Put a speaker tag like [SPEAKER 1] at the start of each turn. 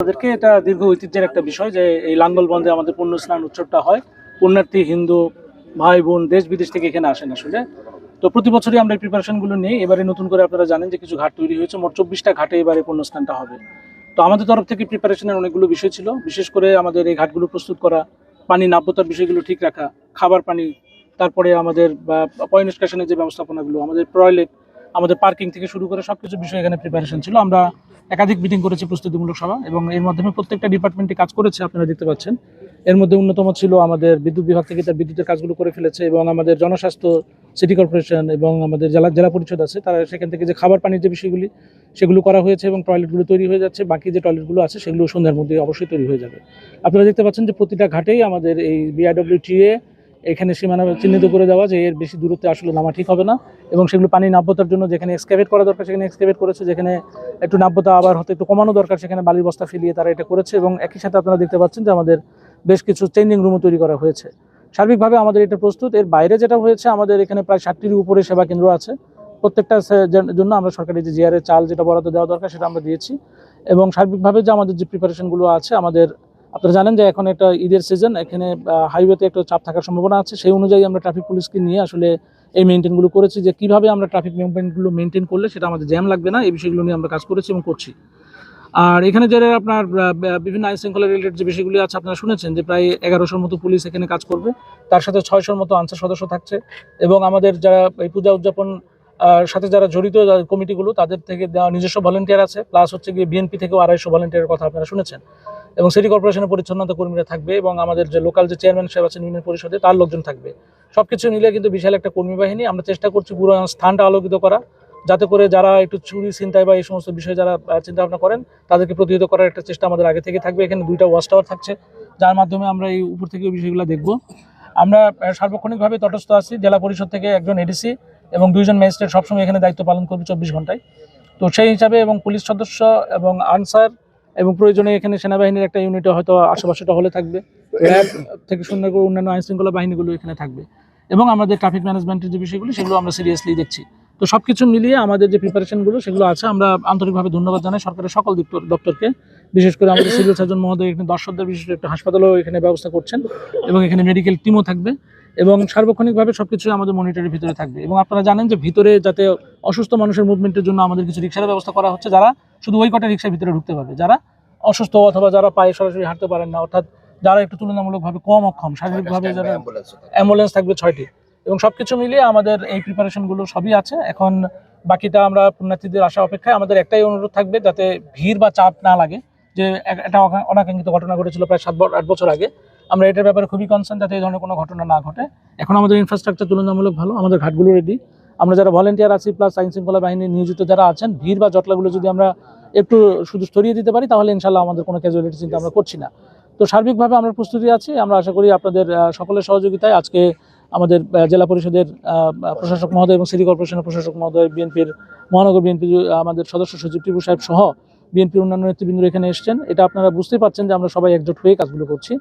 [SPEAKER 1] আমাদেরকে এটা দীর্ঘ ঐতিহ্যের একটা বিষয় যে এই লাঙ্গল বন্ধে আমাদের পুণ্য স্নান উৎসবটা হয়। পুণ্যার্থী হিন্দু ভাই বোন দেশ বিদেশ থেকে এখানে আসেন আসলে। তো প্রতি বছরই আমরা এই প্রিপারেশনগুলো নিই। এবারে নতুন করে আপনারা জানেন যে কিছু ঘাট তৈরি হয়েছে, মোট 24টা ঘাটে এবারে পুণ্য স্নানটা হবে। তো আমাদের তরফ থেকে প্রিপারেশনের অনেকগুলো বিষয় ছিল, বিশেষ করে আমাদের এই ঘাটগুলো প্রস্তুত করা, পানি নাব্যতার বিষয়গুলো ঠিক রাখা, খাবার পানি, তারপরে আমাদের পয় নিষ্কাশনের যে ব্যবস্থাপনাগুলো, আমাদের টয়লেট, আমাদের পার্কিং থেকে শুরু করে সবকিছু বিষয় এখানে প্রিপারেশন ছিল। আমরা একাধিক মিটিং করেছি, প্রস্তুতিমূলক সভা, এবং এর মাধ্যমে প্রত্যেকটা ডিপার্টমেন্টে কাজ করেছে, আপনারা দেখতে পাচ্ছেন। এর মধ্যে অন্যতম ছিল আমাদের বিদ্যুৎ বিভাগ থেকে তার বিদ্যুতের কাজগুলো করে ফেলেছে, এবং আমাদের জনস্বাস্থ্য, সিটি কর্পোরেশন এবং আমাদের জেলা জেলা পরিষদ আছে, তারা সেখান থেকে যে খাবার পানির যে বিষয়গুলি সেগুলো করা হয়েছে, এবং টয়লেটগুলো তৈরি হয়ে যাচ্ছে। বাকি যে টয়লেটগুলো আছে সেগুলো সন্ধ্যার মধ্যে অবশ্যই তৈরি হয়ে যাবে। আপনারা দেখতে পাচ্ছেন যে প্রতিটা ঘাটেই আমাদের এই বিআইডব্লিউটিএ এখানে সীমানা চিহ্নিত করে দেওয়া যে এর বেশি দূরত্বে আসলে নামা ঠিক হবে না, এবং সেগুলো পানি নাব্যতার জন্য যেখানে এক্সকেভেট করা দরকার সেখানে এক্সকেভেট করেছে, যেখানে একটু নাব্যতা আবার হয়তো একটু কমানো দরকার সেখানে বালির বস্তা ফেলিয়ে তারা এটা করেছে। এবং একই সাথে আপনারা দেখতে পাচ্ছেন যে আমাদের বেশ কিছু চেঞ্জিং রুমও তৈরি করা হয়েছে। সার্বিকভাবে আমাদের এটা প্রস্তুত। এর বাইরে যেটা হয়েছে, আমাদের এখানে প্রায় 60টির উপরে সেবা কেন্দ্র আছে। প্রত্যেকটা জন্য আমরা সরকারি যে জিআরের চাল যেটা বরাদ্দ দেওয়া দরকার সেটা আমরা দিয়েছি। এবং সার্বিকভাবে যে আমাদের যে প্রিপারেশনগুলো আছে, আমাদের আপনারা জানেন যে এখন একটা ঈদের সিজন, এখানে হাইওয়েতে একটা চাপ থাকার সম্ভাবনা আছে। সেই অনুযায়ী আমরা ট্রাফিক পুলিশকে নিয়ে আসলে এই মেনটেনগুলো করেছি, যে কিভাবে আমরা ট্রাফিক মুভমেন্টগুলো মেনটেন করলে সেটা আমাদের জ্যাম লাগবে না, এই বিষয়গুলো নিয়ে আমরা কাজ করেছি এবং করছি। আর এখানে যারা আপনার বিভিন্ন আইন শৃঙ্খলা রিলেটেড যে বিষয়গুলি আছে, আপনারা শুনেছেন যে প্রায় 1100-র মতো পুলিশ এখানে কাজ করবে, তার সাথে 600-র মতো আনসার সদস্য থাকছে। এবং আমাদের যারা এই পূজা উদযাপন সাথে যারা জড়িত কমিটিগুলো, তাদের থেকে দেওয়া নিজস্ব ভলেন্টিয়ার আছে, প্লাস হচ্ছে গিয়ে বিএনপি থেকেও 250 ভলেন্টিয়ারের কথা আপনারা শুনেছেন। এবং সিটি কর্পোরেশনের পরিচ্ছন্নতা কর্মীরা থাকবে, এবং আমাদের যে লোকাল যে চেয়ারম্যান সাহেব আছেন ইউনিয়ন পরিষদে, তার লোকজন থাকবে। সবকিছু মিলে কিন্তু বিশাল একটা কর্মী বাহিনী। আমরা চেষ্টা করছি পুরো স্থানটা আলোকিত করা, যাতে করে যারা একটু চুরি ছিনতাই বা এই সমস্ত বিষয়ে যারা চিন্তা ভাবনা করেন তাদেরকে প্রতিহত করার একটা চেষ্টা আমাদের আগে থেকে থাকবে। এখানে 2টা ওয়াচ টাওয়ার থাকছে, যার মাধ্যমে আমরা এই উপর থেকে বিষয়গুলো দেখব। আমরা সার্বক্ষণিকভাবে তটস্থ আছি। জেলা পরিষদ থেকে একজন এডিসি এবং 2জন ম্যাজিস্ট্রেট সবসময় এখানে দায়িত্ব পালন করবে 24 ঘন্টায়। তো সেই হিসাবে এবং পুলিশ সদস্য এবং আনসার এবং প্রয়োজনে এখানে সেনাবাহিনীর একটা ইউনিটও হয়তো আশেপাশেটা হলে থাকবে, র্যাব থেকে শুরু করে অন্যান্য আইন শৃঙ্খলা বাহিনীগুলো এখানে থাকবে। এবং আমাদের ট্রাফিক ম্যানেজমেন্টের যে বিষয়গুলো সেগুলো আমরা সিরিয়াসলি দেখছি। তো সবকিছু মিলিয়ে আমাদের যে প্রিপারেশনগুলো সেগুলো আছে। আমরা আন্তরিকভাবে ধন্যবাদ জানাই সরকারের সকল দপ্তরকে, বিশেষ করে আমাদের সিভিল সার্জন মহোদয় এখানে দর্শকদের বিশেষ একটা হাসপাতালও এখানে ব্যবস্থা করছেন, এবং এখানে মেডিকেল টিমও থাকবে, এবং সার্বক্ষণিকভাবে সবকিছু আমাদের মনিটরের ভিতরে থাকবে। এবং আপনারা জানেন যে ভিতরে যাতে অসুস্থ মানুষের মুভমেন্টের জন্য আমাদের কিছু রিক্সার ব্যবস্থা করা হচ্ছে, যারা শুধু ওই কটা রিক্সার ভিতরে ঢুকতে পারবে, যারা অসুস্থ অথবা যারা পায়ে সরাসরি হাঁটতে পারেন না, অর্থাৎ যারা একটু তুলনামূলকভাবে কম অক্ষম শারীরিকভাবে, যারা অ্যাম্বুলেন্স থাকবে 6টি। এবং সবকিছু মিলিয়ে আমাদের এই প্রিপারেশনগুলো সবই আছে। এখন বাকিটা আমরা পুণ্যার্থীদের আসা অপেক্ষায়। আমাদের একটাই অনুরোধ থাকবে, যাতে ভিড় বা চাপ না লাগে। যে একটা অনাকাঙ্ক্ষিত ঘটনা ঘটেছিল প্রায় 7-8 বছর আগে, আমরা এটার ব্যাপারে খুবই কনসার্ন যাতে এই ধরনের কোনো ঘটনা না ঘটে। এখন আমাদের ইনফ্রাস্ট্রাকচার তুলনামূলক ভালো, আমাদের ঘাটগুলো রেডি। আমরা যারা ভলেন্টিয়ার আছি প্লাস আইন শৃঙ্খলা বাহিনী নিয়োজিত যারা আছেন, ভিড় বা জটলাগুলো যদি আমরা একটু শুধু সরিয়ে দিতে পারি, তাহলে ইনশাল্লাহ আমাদের কোনো ক্যাজুয়ালিটি চিন্তা আমরা করছি না। তো সার্বিকভাবে আমরা প্রস্তুতি আছি। আমরা আশা করি আপনাদের সকলের সহযোগিতায় আজকে আমাদের জেলা পরিষদের প্রশাসক মহোদয় এবং সিটি কর্পোরেশনের প্রশাসক মহোদয়, বিএনপির মহানগর বিএনপি আমাদের সদস্য সচিব টিপু সাহেব সহ বিএনপির অন্যান্য নেতৃবৃন্দ এখানে এসেছেন। এটা আপনারা বুঝতেই পারছেন যে আমরা সবাই একজোট হয়ে কাজগুলো করছি।